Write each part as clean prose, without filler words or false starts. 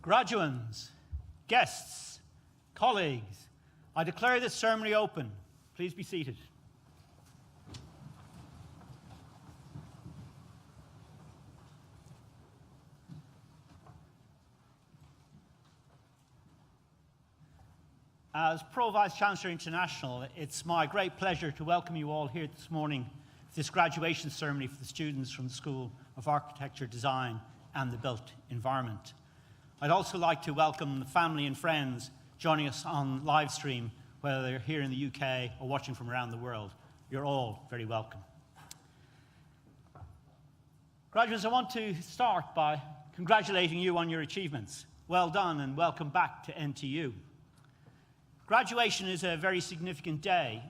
Graduands, guests, colleagues, I declare this ceremony open. Please be seated. As Pro-Vice-Chancellor International, it's my great pleasure to welcome you all here this morning for this graduation ceremony for the students from the School of Architecture, Design and the Built Environment. I'd also like to welcome the family and friends joining us on live stream, whether they're here in the UK or watching from around the world. You're all very welcome. Graduates, I want to start by congratulating you on your achievements. Well done and welcome back to NTU. Graduation is a very significant day,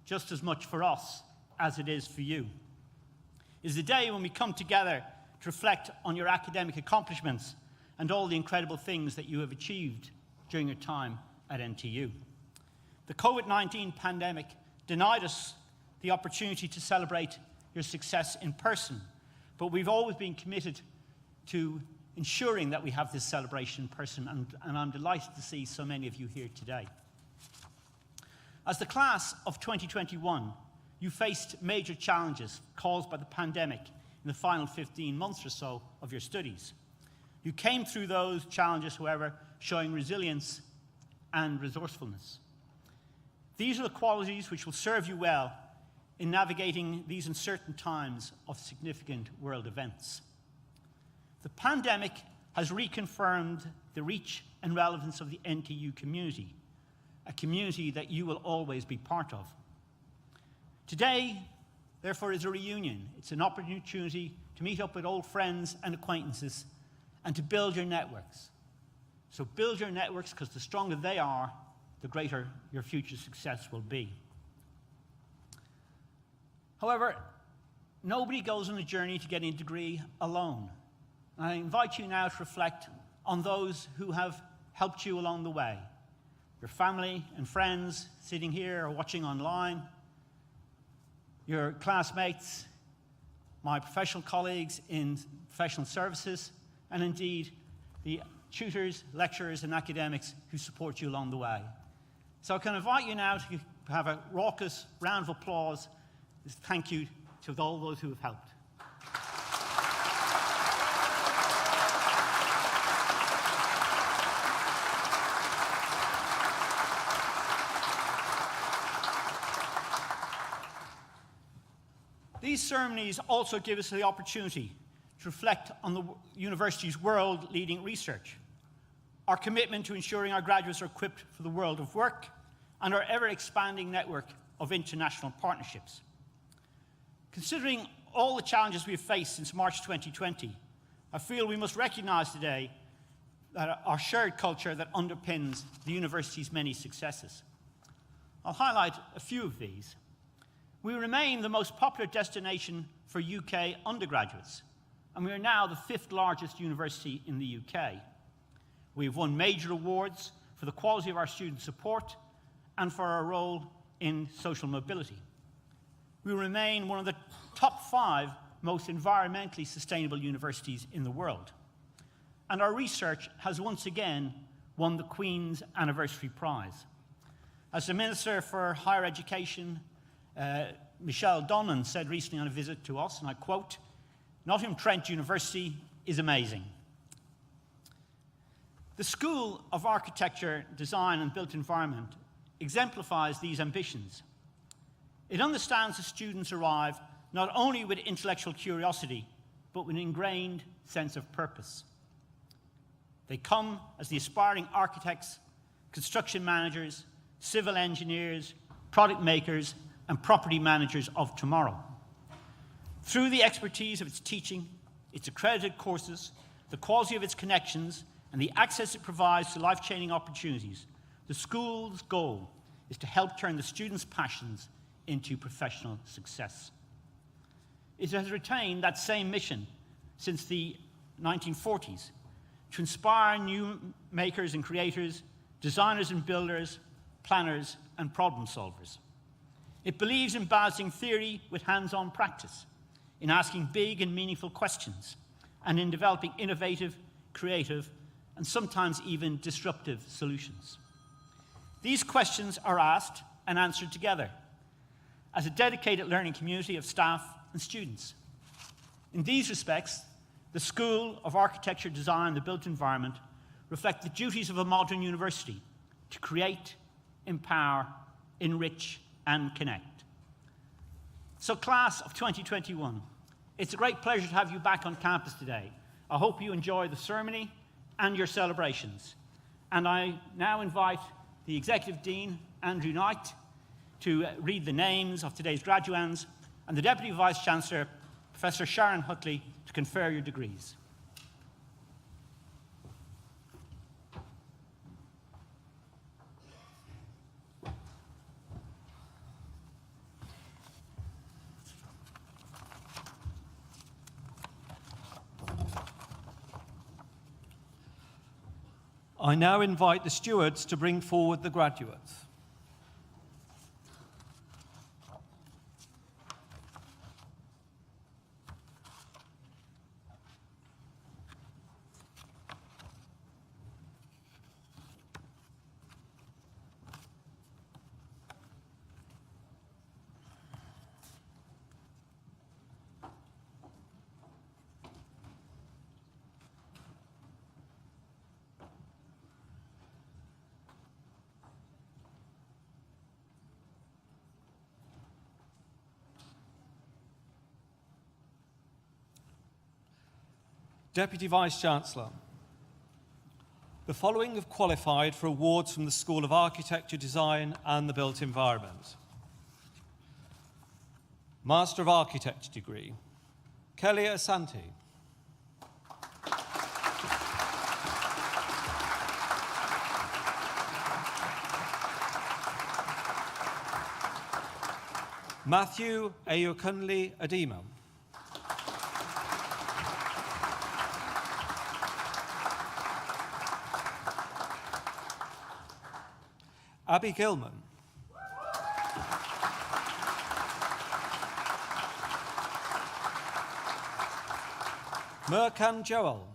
just as much for us as it is for you. It is the day when we come together to reflect on your academic accomplishments and all the incredible things that you have achieved during your time at NTU. The COVID-19 pandemic denied us the opportunity to celebrate your success in person, but we've always been committed to ensuring that we have this celebration in person, and I'm delighted to see so many of you here today. As the class of 2021, you faced major challenges caused by the pandemic in the final 15 months or so of your studies. You came through those challenges, however, showing resilience and resourcefulness. These are the qualities which will serve you well in navigating these uncertain times of significant world events. The pandemic has reconfirmed the reach and relevance of the NTU community, a community that you will always be part of. Today, therefore, is a reunion. It's an opportunity to meet up with old friends and acquaintances and to build your networks. So build your networks, because the stronger they are, the greater your future success will be. However, nobody goes on a journey to get a degree alone. And I invite you now to reflect on those who have helped you along the way. Your family and friends sitting here or watching online, your classmates, my professional colleagues in professional services, and indeed the tutors, lecturers, and academics who support you along the way. So I can invite you now to have a raucous round of applause as a thank you to all those who have helped. These ceremonies also give us the opportunity to reflect on the university's world-leading research, our commitment to ensuring our graduates are equipped for the world of work, and our ever-expanding network of international partnerships. Considering all the challenges we have faced since March 2020, I feel we must recognize today that our shared culture that underpins the university's many successes. I'll highlight a few of these. We remain the most popular destination for UK undergraduates, and we are now the 5th largest university in the UK. We have won major awards for the quality of our student support and for our role in social mobility. We remain one of the top 5 most environmentally sustainable universities in the world. And our research has once again won the Queen's Anniversary Prize. As the Minister for Higher Education, Michelle Donnan, said recently on a visit to us, and I quote, "Nottingham Trent University is amazing." The School of Architecture, Design and Built Environment exemplifies these ambitions. It understands that students arrive not only with intellectual curiosity, but with an ingrained sense of purpose. They come as the aspiring architects, construction managers, civil engineers, product makers, and property managers of tomorrow. Through the expertise of its teaching, its accredited courses, the quality of its connections, and the access it provides to life-changing opportunities, the school's goal is to help turn the students' passions into professional success. It has retained that same mission since the 1940s, to inspire new makers and creators, designers and builders, planners and problem solvers. It believes in balancing theory with hands-on practice, in asking big and meaningful questions, and in developing innovative, creative, and sometimes even disruptive solutions. These questions are asked and answered together as a dedicated learning community of staff and students. In these respects, the School of Architecture, Design and the Built Environment reflect the duties of a modern university to create, empower, enrich, and connect. So, class of 2021, it's a great pleasure to have you back on campus today. I hope you enjoy the ceremony and your celebrations. And I now invite the Executive Dean, Andrew Knight, to read the names of today's graduands, and the Deputy Vice-Chancellor, Professor Sharon Hutley, to confer your degrees. I now invite the stewards to bring forward the graduates. Deputy Vice-Chancellor, the following have qualified for awards from the School of Architecture, Design and the Built Environment. Master of Architecture degree, Kelly Asante. Matthew Ayokunle Adima. Abby Gilman. Merkan Joel.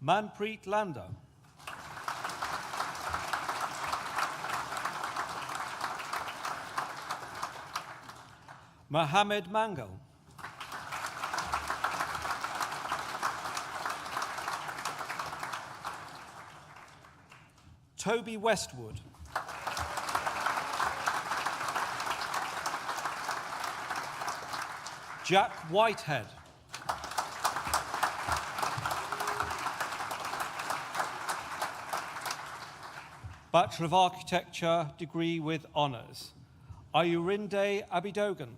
Manpreet Landa. Mohammed Mangal. Toby Westwood. Jack Whitehead. Bachelor of Architecture degree with honours, Ayurinde Abidogan.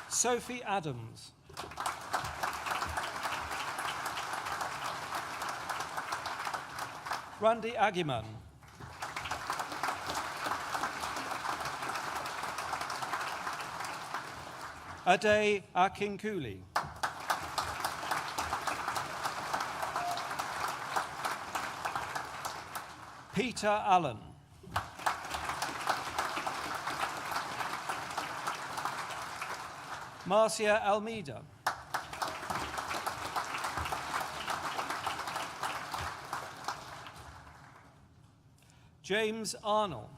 Sophie Adams. Randy Agiman. Ade Akinkuli. Peter Allen. Marcia Almeida. James Arnold.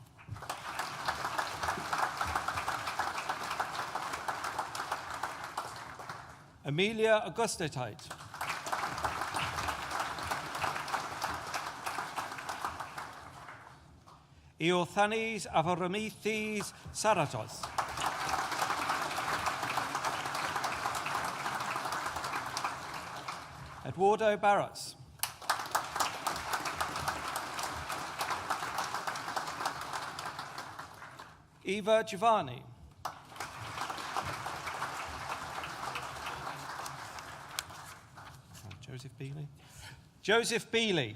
Amelia Augustetite. Eothanes Avaramithis Saratos. Eduardo Barras. Eva Giovanni. Joseph Beeley. Joseph Beeley.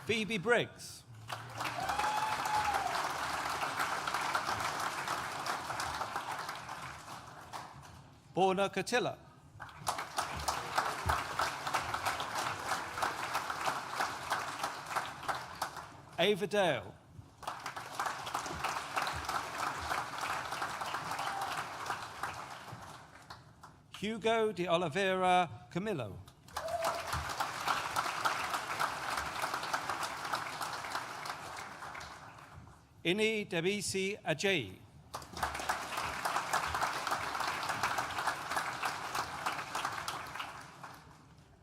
Phoebe Briggs. Borna Katila. Ava Dale. Hugo de Oliveira Camillo. Ini Debisi Ajayi.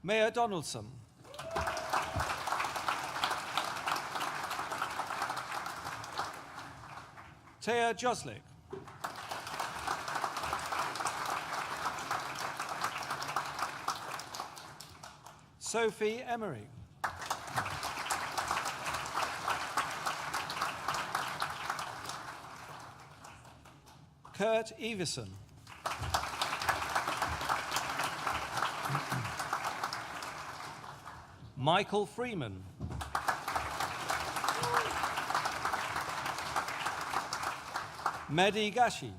Mayor Donaldson. Taya Joslik. Sophie Emery. Kurt Everson. Michael Freeman. Mehdi Gashi.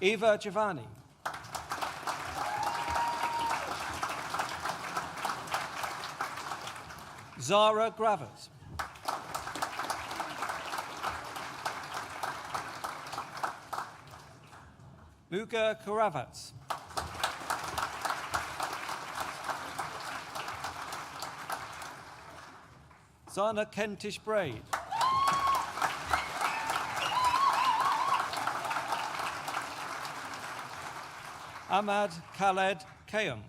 Eva Giovanni. Zara Gravers. Uga Karavats. Zana Kentish Braid. Ahmad Khaled Kayum.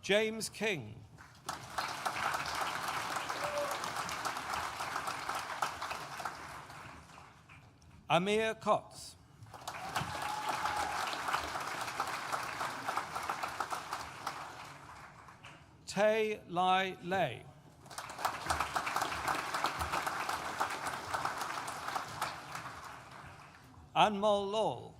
James King. Amir Kotz. Tay Lai Lei. Anmol Lal.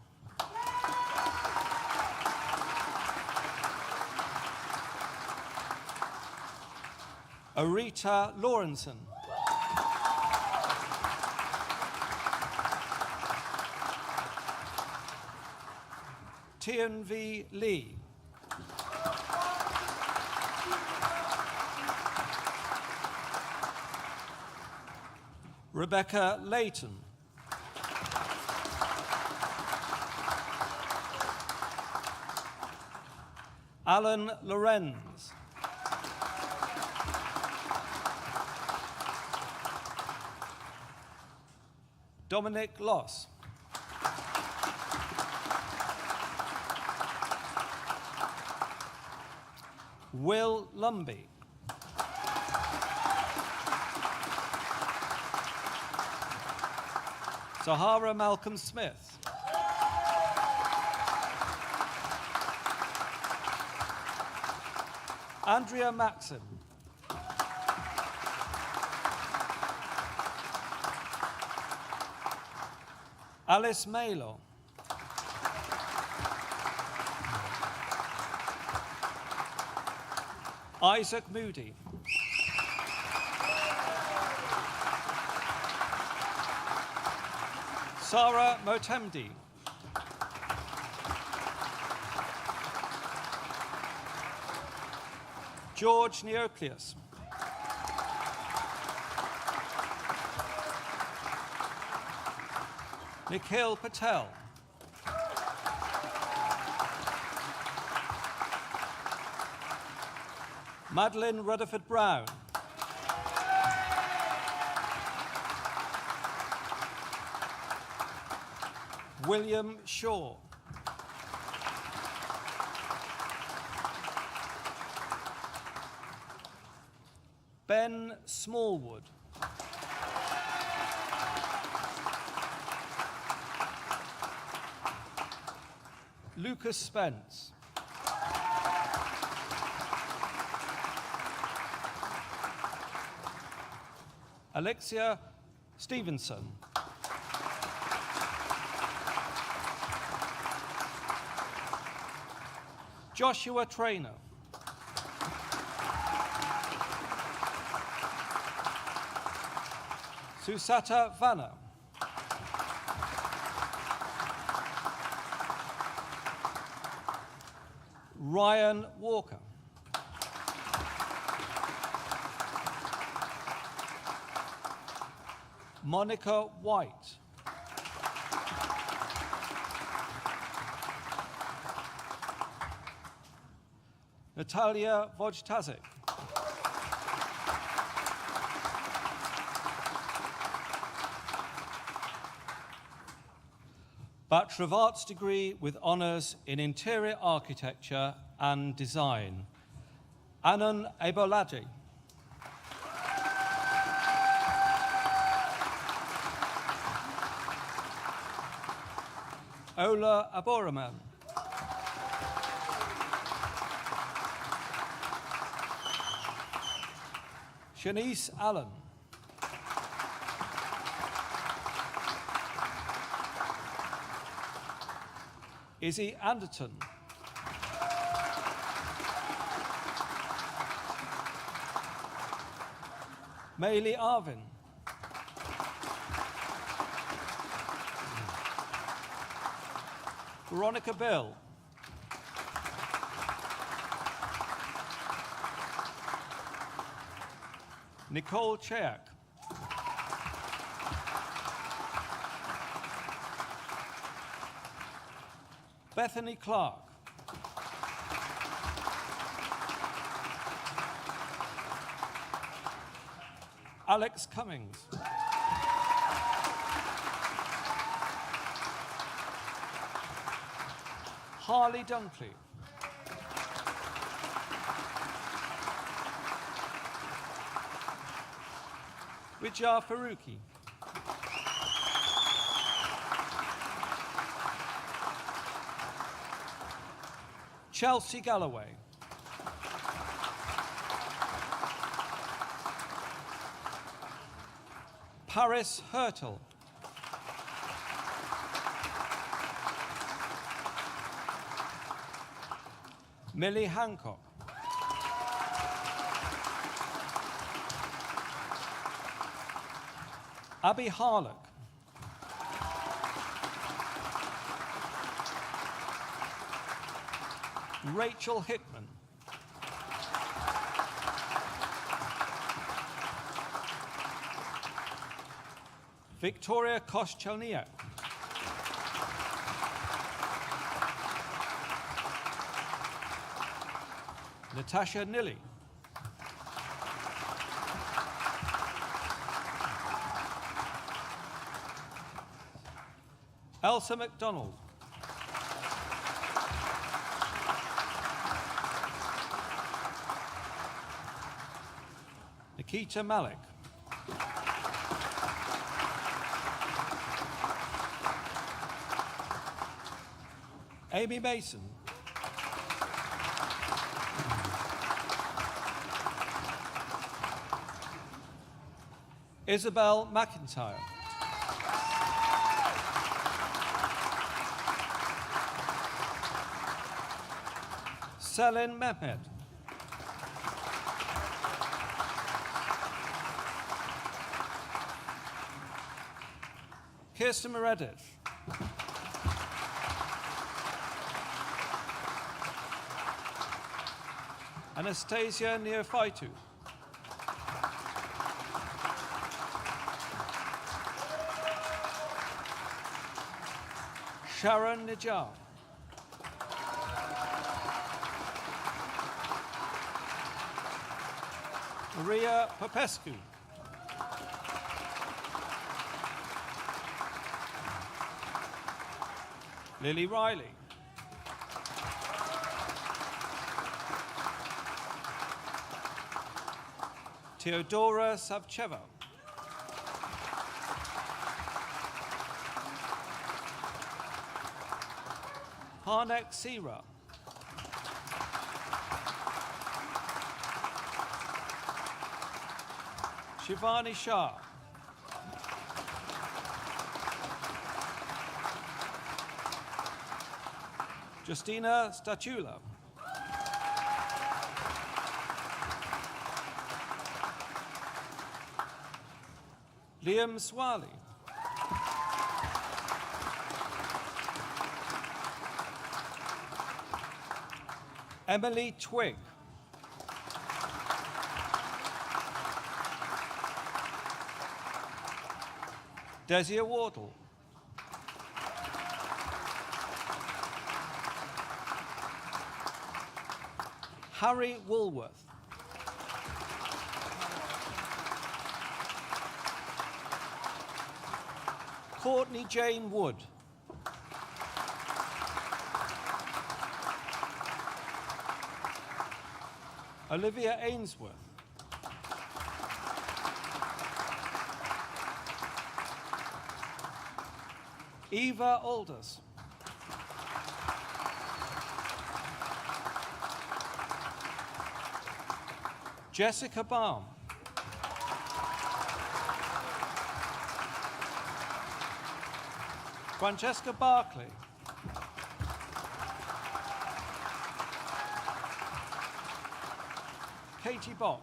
Arita Lawrenson. Tian V. Lee. Rebecca Layton. Alan Lorenz. Dominic Loss. Will Lumby. Sahara Malcolm Smith. Andrea Maxim. Alice Melo. Isaac Moody. Sarah Motemdi. George Neocleus. Nikhil Patel. Madeline Rutherford Brown. William Shaw. Ben Smallwood. Lucas Spence. Alexia Stevenson. Joshua Traynor. Susata Vanna. Ryan Walker. Monica White. Natalia Wojtaszek. Bachelor of Arts degree with honours in Interior Architecture and Design, Anan Eboladi. Ola Aboraman. Shanice Allen. Izzy Anderton. Maylee Arvin. Veronica Bill. Nicole Cheak. Bethany Clark. Alex Cummings. Harley Dunkley. Wijah Faruqi. Chelsea Galloway. Paris Hurtle. Millie Hancock. Abby Harlock. Rachel Hickman. Victoria Koschelniak. Natasha Nilly. Elsa MacDonald. Nikita Malik. Amy Mason. Isabel McIntyre. Selin Mehmed. Kirsten Meredith. Anastasia Neophytou. Sharon Nijar. Maria Popescu. Lily Riley. Teodora Savcheva. Harnek Sira. Shivani Shah. Justina Statula. Liam Swally. Emily Twig. Desia Wardle. Harry Woolworth. Courtney Jane Wood. Olivia Ainsworth. Eva Alders. Jessica Baum. Francesca Barclay. Katie Bock.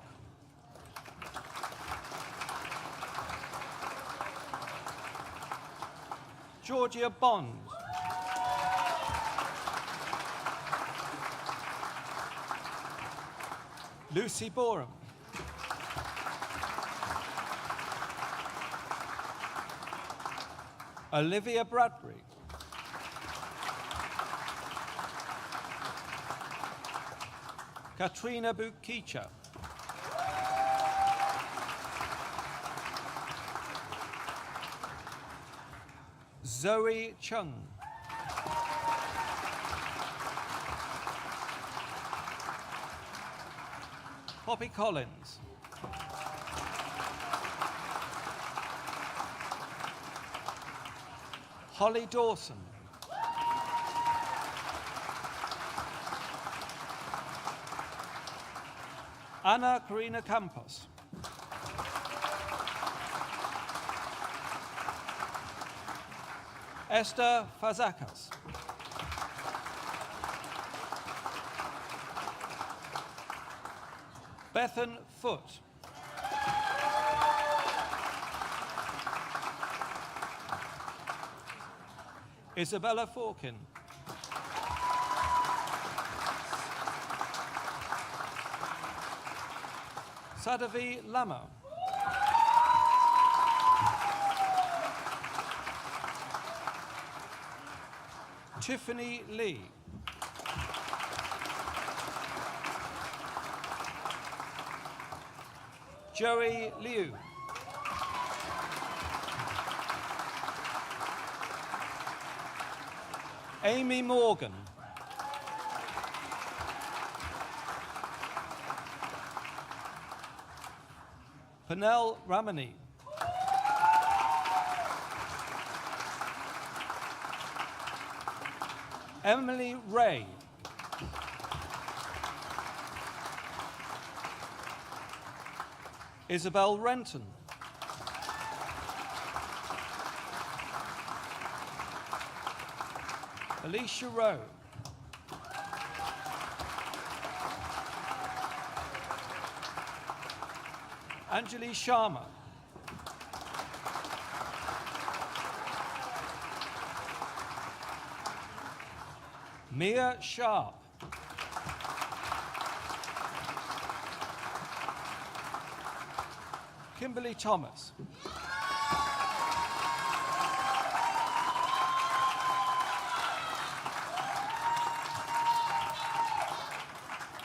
Georgia Bond. Lucy Borum. Olivia Bradbury. Katrina Bukicha. Zoe Chung. Poppy Collins. Holly Dawson. Anna Karina Campos. Esther Fazakas. Bethan Foote. Isabella Forkin. Sadavi Lama. Tiffany Lee. Joey Liu. Amy Morgan. Panel Ramani. Emily Ray. Isabel Renton. Alicia Rowe. Anjali Sharma. Mia Sharp. Kimberly Thomas.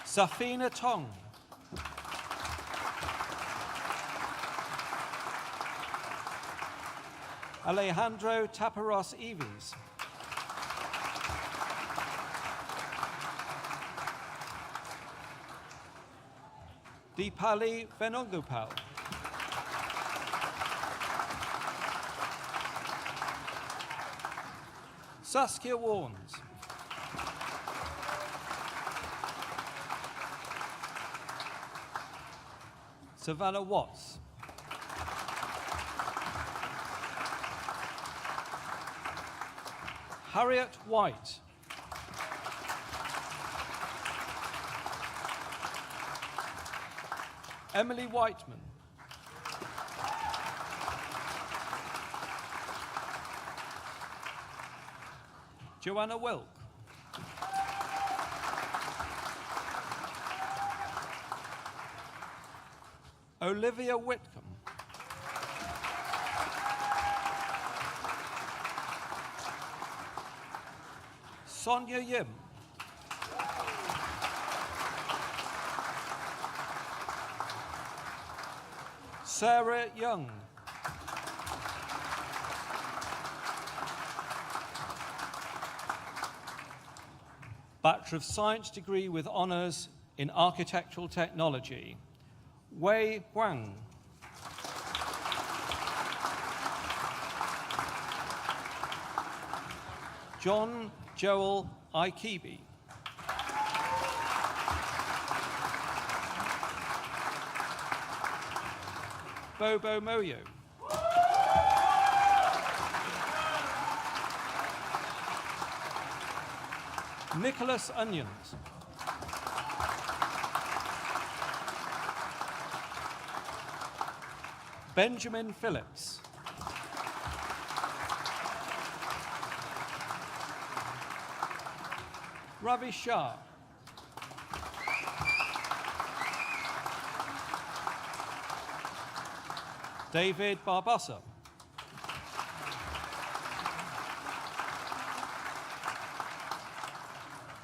Safina Tong. Alejandro Taparos Eves. Deepali Venongopal. Saskia Warnes. Savannah Watts. Harriet White. Emily Whiteman. Joanna Wilk. Olivia Whitcomb. Sonia Yim. Sarah Young. Bachelor of Science degree with honours in Architectural Technology, Wei Huang. John Joel Ikibi. Bobo Moyo. Nicholas Onions. Benjamin Phillips. Ravi Shah. David Barbosa.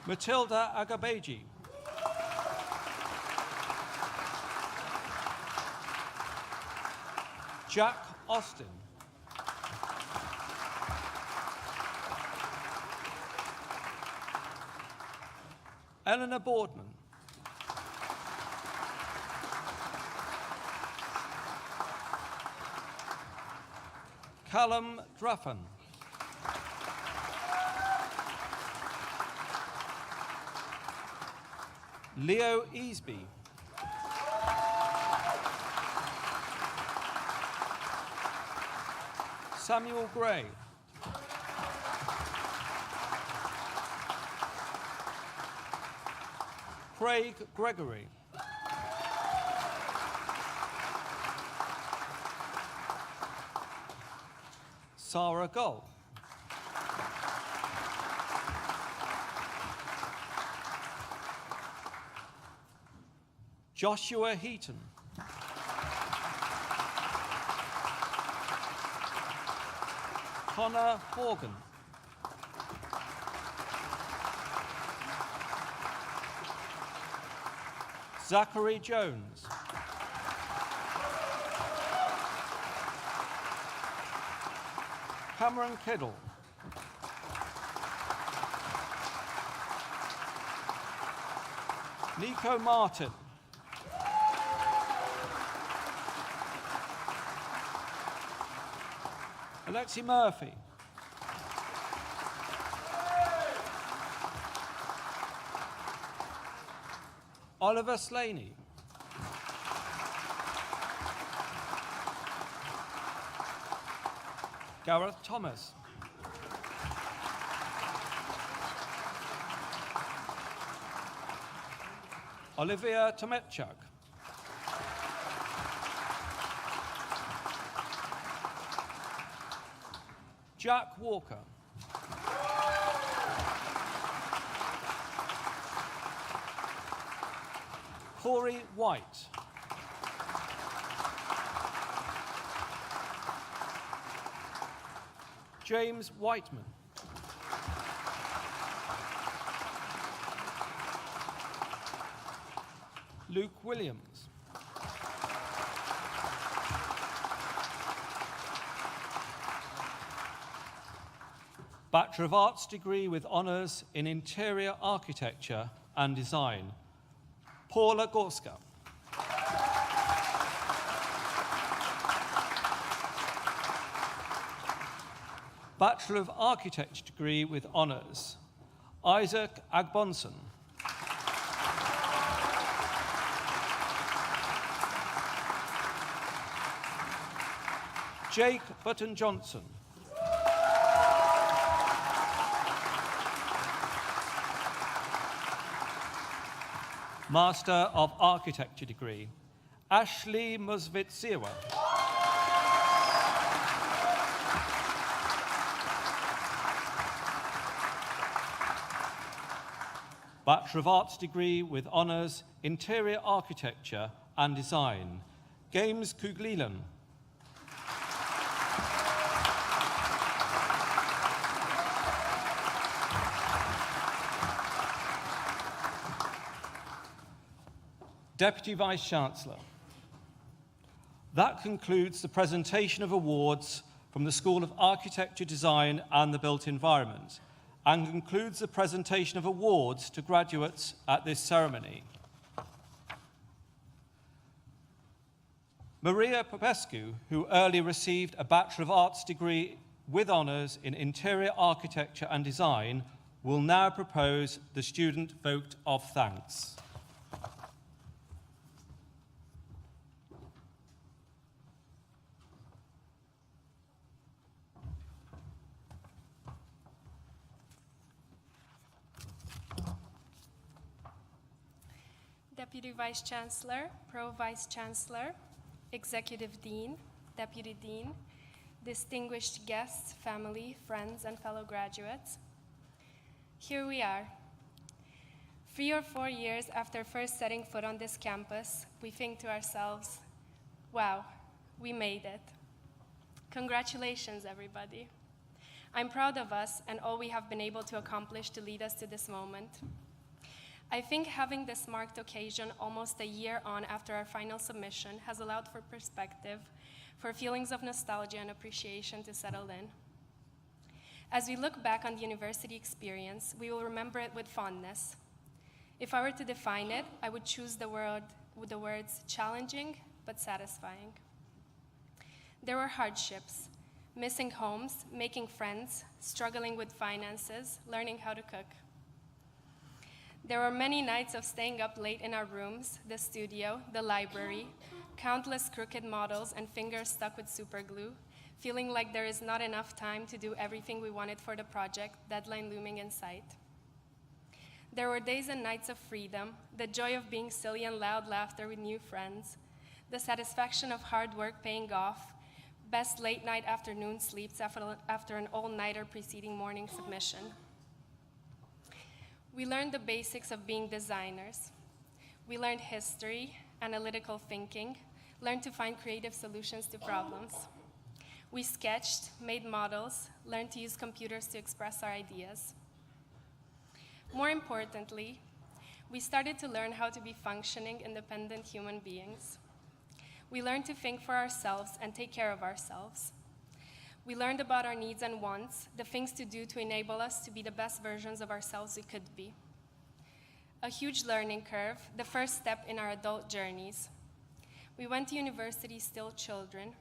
Matilda Agabeji. Jack Austin. Eleanor Boardman. Callum Draffan. Leo Easby. Samuel Gray. Craig Gregory. Sarah Gull. Joshua Heaton. Connor Horgan. Zachary Jones. Cameron Kiddle. Nico Martin. Alexi Murphy. Oliver Slaney. Gareth Thomas. Olivia Tometchuk. Jack Walker. Corey White. James Whiteman. Luke Williams. Bachelor of Arts degree with honours in Interior Architecture and Design, Paula Gorska. Bachelor of Architecture degree with honours, Isaac Agbonson. Jake Button-Johnson. Master of Architecture degree, Ashley Musvitsiwa. Bachelor of Arts degree with honours, Interior Architecture and Design, Games Kuglilen. Deputy Vice-Chancellor. That concludes the presentation of awards from the School of Architecture, Design and the Built Environment, and concludes the presentation of awards to graduates at this ceremony. Maria Popescu, who earlier received a Bachelor of Arts degree with honours in Interior Architecture and Design, will now propose the student vote of thanks. Deputy Vice-Chancellor, Pro-Vice-Chancellor, Executive Dean, Deputy Dean, distinguished guests, family, friends, and fellow graduates. Here we are. 3 or 4 years after first setting foot on this campus, we think to ourselves, wow, we made it. Congratulations, everybody. I'm proud of us and all we have been able to accomplish to lead us to this moment. I think having this marked occasion almost a year on after our final submission has allowed for perspective, for feelings of nostalgia and appreciation to settle in. As we look back on the university experience, we will remember it with fondness. If I were to define it, I would choose the words challenging but satisfying. There were hardships, missing homes, making friends, struggling with finances, learning how to cook. There were many nights of staying up late in our rooms, the studio, the library, countless crooked models and fingers stuck with super glue, feeling like there is not enough time to do everything we wanted for the project, deadline looming in sight. There were days and nights of freedom, the joy of being silly and loud laughter with new friends, the satisfaction of hard work paying off, best late night afternoon sleeps after an all-nighter preceding morning submission. We learned the basics of being designers. We learned history, analytical thinking, learned to find creative solutions to problems. We sketched, made models, learned to use computers to express our ideas. More importantly, we started to learn how to be functioning, independent human beings. We learned to think for ourselves and take care of ourselves. We learned about our needs and wants, the things to do to enable us to be the best versions of ourselves we could be. A huge learning curve, the first step in our adult journeys. We went to university still children.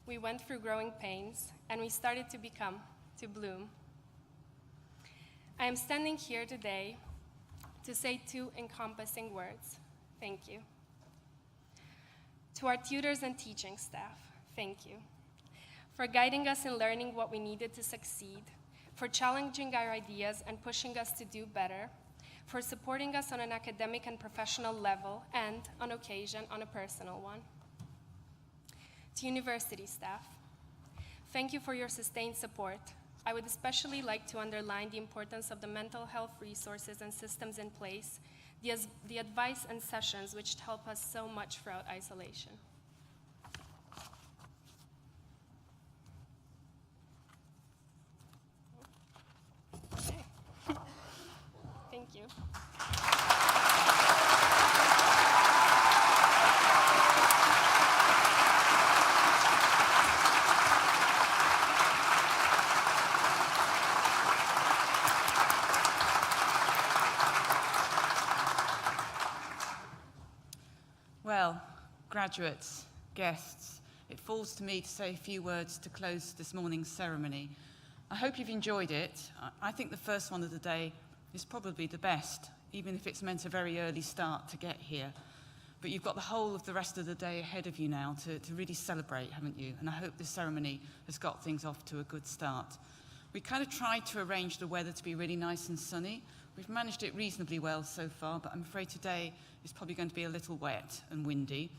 We went through growing pains, and we started to become, to bloom. I am standing here today to say 2 encompassing words. Thank you. To our tutors and teaching staff, thank you. For guiding us in learning what we needed to succeed, for challenging our ideas and pushing us to do better, for supporting us on an academic and professional level, and, on occasion, on a personal one. To university staff, thank you for your sustained support. I would especially like to underline the importance of the mental health resources and systems in place, the advice and sessions which help us so much throughout isolation. Okay. Thank you. Well, graduates, guests, it falls to me to say a few words to close this morning's ceremony. I hope you've enjoyed it. I think the first one of the day is probably the best, even if it's meant a very early start to get here. But you've got the whole of the rest of the day ahead of you now to really celebrate, haven't you? And I hope this ceremony has got things off to a good start. We kind of tried to arrange the weather to be really nice and sunny. We've managed it reasonably well so far, but I'm afraid today is probably going to be a little wet and windy.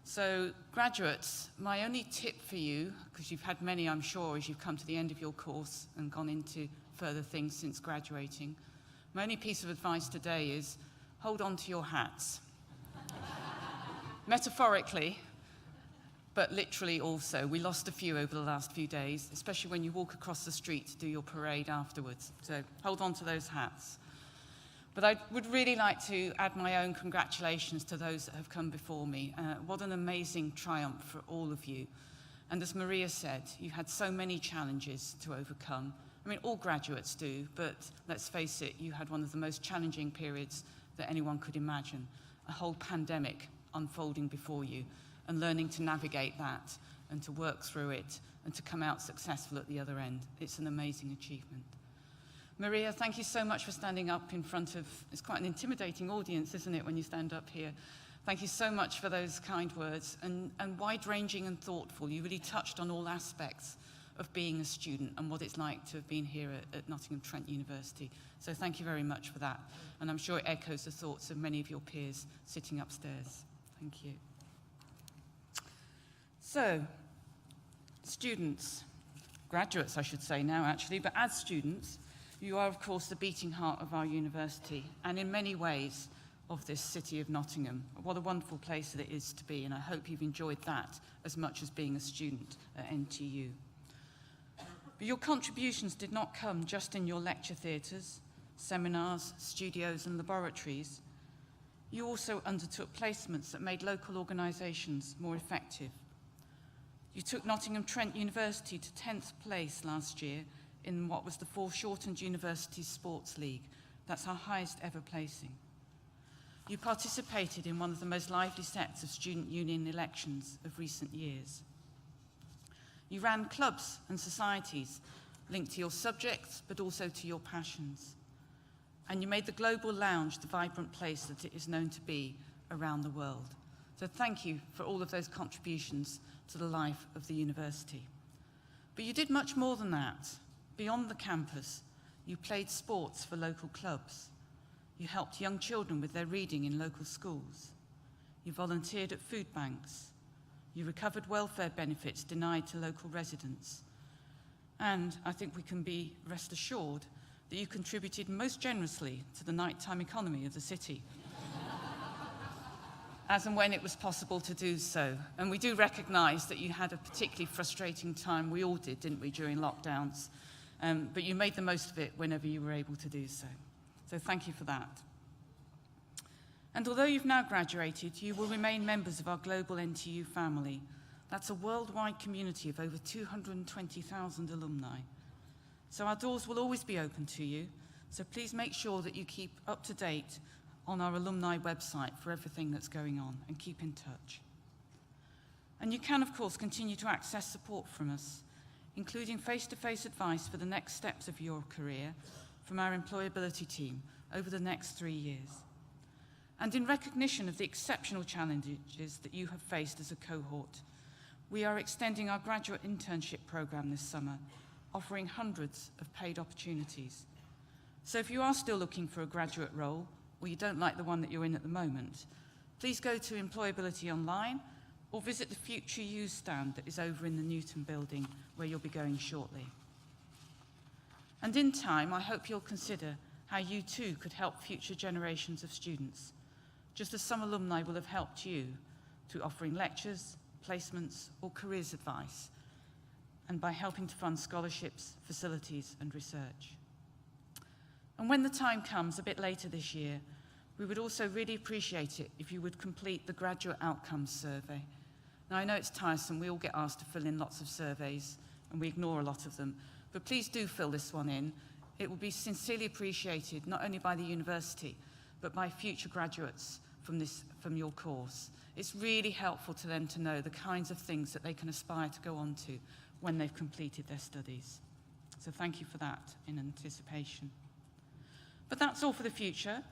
So, graduates, my only tip for you, because you've had many, I'm sure, as you've come to the end of your course and gone into further things since graduating, my only piece of advice today is hold on to your hats. Metaphorically, but literally also. We lost a few over the last few days, especially when you walk across the street to do your parade afterwards. So hold on to those hats. But I would really like to add my own congratulations to those that have come before me. What an amazing triumph for all of you. And as Maria said, you had so many challenges to overcome. I mean, all graduates do, but let's face it, you had one of the most challenging periods that anyone could imagine. A whole pandemic unfolding before you, and learning to navigate that and to work through it and to come out successful at the other end. It's an amazing achievement. Maria, thank you so much for standing up in front of, it's quite an intimidating audience, isn't it, when you stand up here? Thank you so much for those kind words, and wide-ranging and thoughtful. You really touched on all aspects of being a student and what it's like to have been here at Nottingham Trent University. So thank you very much for that. And I'm sure it echoes the thoughts of many of your peers sitting upstairs. Thank you. So, students, graduates I should say now actually, but as students, you are of course the beating heart of our university, and in many ways of this city of Nottingham. What a wonderful place that it is to be, and I hope you've enjoyed that as much as being a student at NTU. But your contributions did not come just in your lecture theatres, seminars, studios and laboratories. You also undertook placements that made local organisations more effective. You took Nottingham Trent University to 10th place last year in what was the Foreshortened University Sports League. That's our highest ever placing. You participated in one of the most lively sets of student union elections of recent years. You ran clubs and societies linked to your subjects, but also to your passions. And you made the Global Lounge the vibrant place that it is known to be around the world. So thank you for all of those contributions to the life of the university. But you did much more than that. Beyond the campus, you played sports for local clubs. You helped young children with their reading in local schools. You volunteered at food banks. You recovered welfare benefits denied to local residents. And I think we can be rest assured that you contributed most generously to the nighttime economy of the city, as and when it was possible to do so. And we do recognise that you had a particularly frustrating time, we all did, didn't we, during lockdowns, but you made the most of it whenever you were able to do so. So thank you for that. And although you've now graduated, you will remain members of our global NTU family. That's a worldwide community of over 220,000 alumni. So our doors will always be open to you, so please make sure that you keep up to date on our alumni website for everything that's going on, and keep in touch. And you can, of course, continue to access support from us, including face-to-face advice for the next steps of your career from our employability team over the next 3 years. And in recognition of the exceptional challenges that you have faced as a cohort, we are extending our graduate internship program this summer, offering hundreds of paid opportunities. So if you are still looking for a graduate role, or you don't like the one that you're in at the moment, please go to Employability Online or visit the Future You stand that is over in the Newton building, where you'll be going shortly. And in time, I hope you'll consider how you too could help future generations of students, just as some alumni will have helped you through offering lectures, placements, or careers advice, and by helping to fund scholarships, facilities, and research. And when the time comes a bit later this year, we would also really appreciate it if you would complete the Graduate Outcomes Survey. Now, I know it's tiresome, we all get asked to fill in lots of surveys, and we ignore a lot of them, but please do fill this one in. It will be sincerely appreciated, not only by the university, but by future graduates from your course. It's really helpful to them to know the kinds of things that they can aspire to go on to when they've completed their studies. So thank you for that in anticipation. But that's all for the future.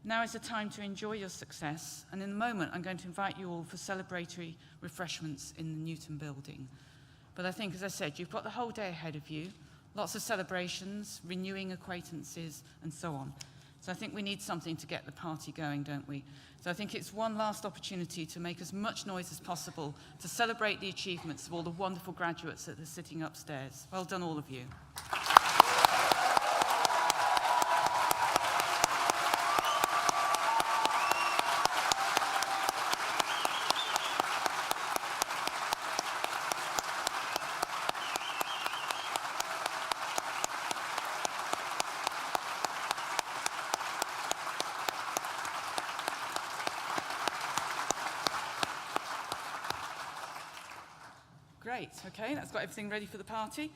Now is the time to enjoy your success, and in a moment I'm going to invite you all for celebratory refreshments in the Newton building. But I think, as I said, you've got the whole day ahead of you, lots of celebrations, renewing acquaintances, and so on. So I think we need something to get the party going, don't we? So I think it's one last opportunity to make as much noise as possible to celebrate the achievements of all the wonderful graduates that are sitting upstairs. Well done, all of you. Great, okay, that's got everything ready for the party.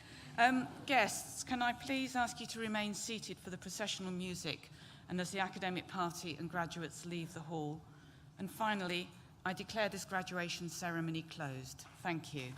Guests, can I please ask you to remain seated for the processional music and as the academic party and graduates leave the hall? And finally, I declare this graduation ceremony closed. Thank you.